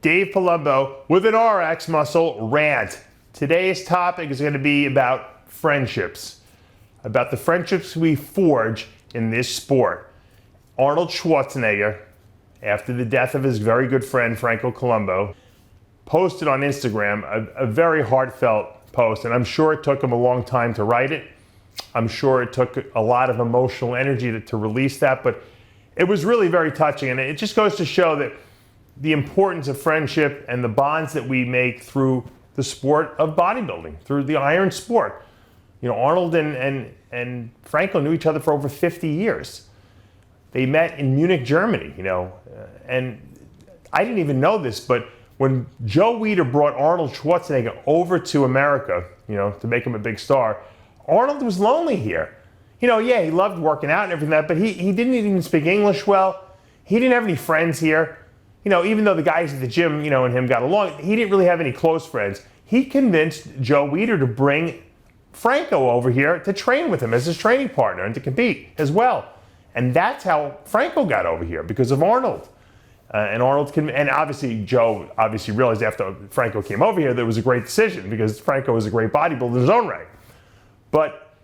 Dave Columbu with an RX Muscle rant. Today's topic is going to be about friendships, about the friendships we forge in this sport. Arnold Schwarzenegger, after the death of his very good friend Franco Columbu, posted on Instagram a very heartfelt post, and I'm sure it took him a long time to write it. I'm sure it took a lot of emotional energy to release that, but it was really very touching, and it just goes to show that the importance of friendship and the bonds that we make through the sport of bodybuilding, through the iron sport. You know, Arnold and Franco knew each other for over 50 years. They met in Munich, Germany, and I didn't even know this, but when Joe Weider brought Arnold Schwarzenegger over to America, to make him a big star, Arnold was lonely here. He loved working out and everything like that, but he didn't even speak English well. He didn't have any friends here. Even though the guys at the gym, and him got along, he didn't really have any close friends. He convinced Joe Weider to bring Franco over here to train with him as his training partner and to compete as well. And that's how Franco got over here, because of Arnold. And obviously Joe realized after Franco came over here that it was a great decision, because Franco was a great bodybuilder in his own right. But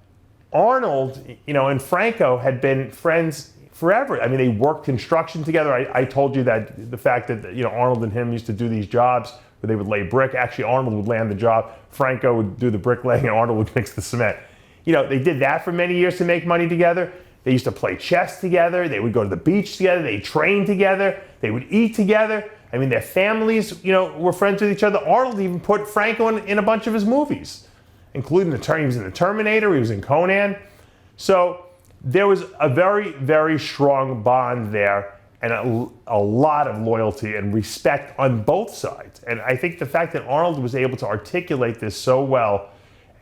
Arnold, and Franco had been friends forever. I mean, they worked construction together. I told you that the fact that, Arnold and him used to do these jobs where they would lay brick. Actually, Arnold would land the job. Franco would do the bricklaying and Arnold would mix the cement. They did that for many years to make money together. They used to play chess together. They would go to the beach together. They trained together. They would eat together. I mean, their families, were friends with each other. Arnold even put Franco in a bunch of his movies, including he was in the Terminator. He was in Conan. So there was a very, very strong bond there, and a lot of loyalty and respect on both sides. And I think the fact that Arnold was able to articulate this so well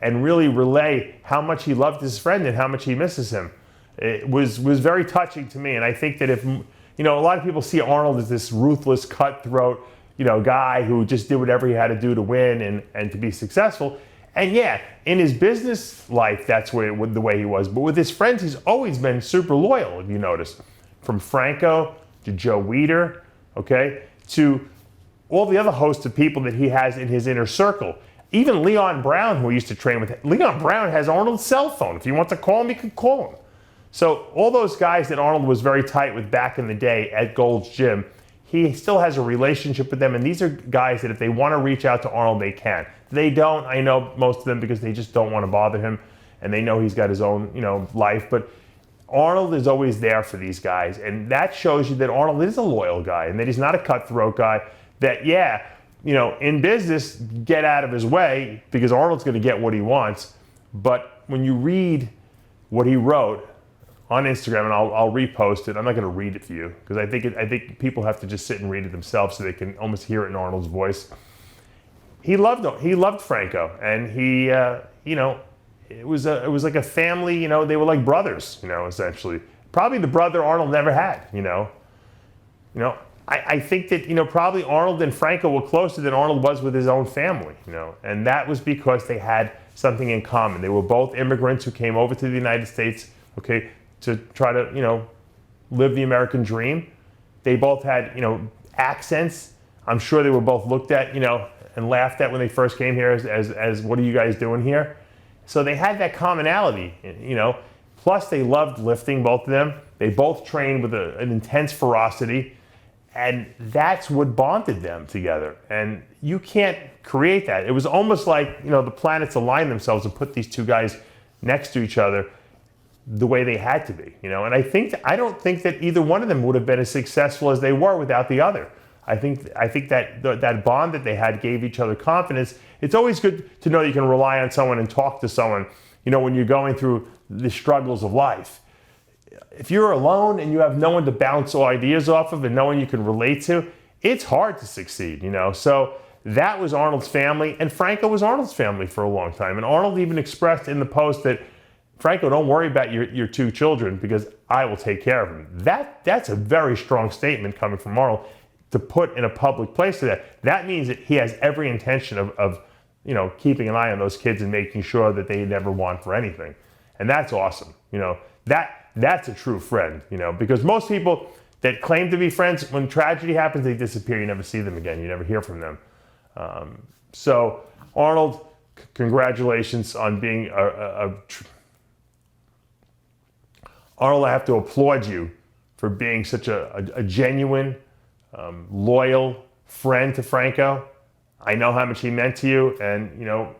and really relay how much he loved his friend and how much he misses him, it was very touching to me. And I think that if, a lot of people see Arnold as this ruthless, cutthroat, guy who just did whatever he had to do to win and to be successful. And yeah, in his business life, that's the way he was. But with his friends, he's always been super loyal, if you notice. From Franco to Joe Weider, to all the other hosts of people that he has in his inner circle. Even Leon Brown, who he used to train with. Leon Brown has Arnold's cell phone. If you want to call him, you can call him. So all those guys that Arnold was very tight with back in the day at Gold's Gym, he still has a relationship with them, and these are guys that if they want to reach out to Arnold, they can. They don't, I know most of them, because they just don't want to bother him, and they know he's got his own, life. But Arnold is always there for these guys, and that shows you that Arnold is a loyal guy, and that he's not a cutthroat guy. That in business, get out of his way, because Arnold's going to get what he wants. But when you read what he wrote on Instagram, and I'll repost it. I'm not going to read it for you, because I think people have to just sit and read it themselves so they can almost hear it in Arnold's voice. He loved Franco, and it was like a family. They were like brothers. Essentially, probably the brother Arnold never had. I think that probably Arnold and Franco were closer than Arnold was with his own family. And that was because they had something in common. They were both immigrants who came over to the United States. To try to, live the American dream. They both had, accents. I'm sure they were both looked at, and laughed at when they first came here as what are you guys doing here? So they had that commonality, Plus they loved lifting, both of them. They both trained with an intense ferocity, and that's what bonded them together. And you can't create that. It was almost like, the planets aligned themselves and put these two guys next to each other the way they had to be, and I don't think that either one of them would have been as successful as they were without the other. I think that bond that they had gave each other confidence. It's always good to know you can rely on someone and talk to someone, when you're going through the struggles of life. If you're alone and you have no one to bounce ideas off of and no one you can relate to, it's hard to succeed, So that was Arnold's family, and Franco was Arnold's family for a long time. And Arnold even expressed in the post that, Franco, don't worry about your two children, because I will take care of them. That's a very strong statement coming from Arnold to put in a public place to that. That means that he has every intention of keeping an eye on those kids and making sure that they never want for anything. And that's awesome. That's a true friend, because most people, that claim to be friends, when tragedy happens, they disappear. You never see them again. You never hear from them. So, Arnold, congratulations on being Arnold, I have to applaud you for being such a genuine, loyal friend to Franco. I know how much he meant to you, and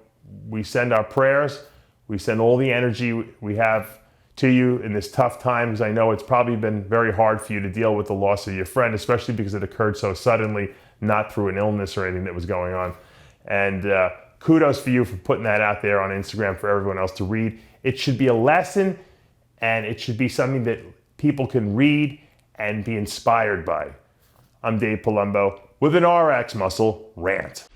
we send our prayers. We send all the energy we have to you in this tough time, because I know it's probably been very hard for you to deal with the loss of your friend, especially because it occurred so suddenly, not through an illness or anything that was going on. And kudos for you for putting that out there on Instagram for everyone else to read. It should be a lesson, and it should be something that people can read and be inspired by. I'm Dave Columbu with an RX Muscle Rant.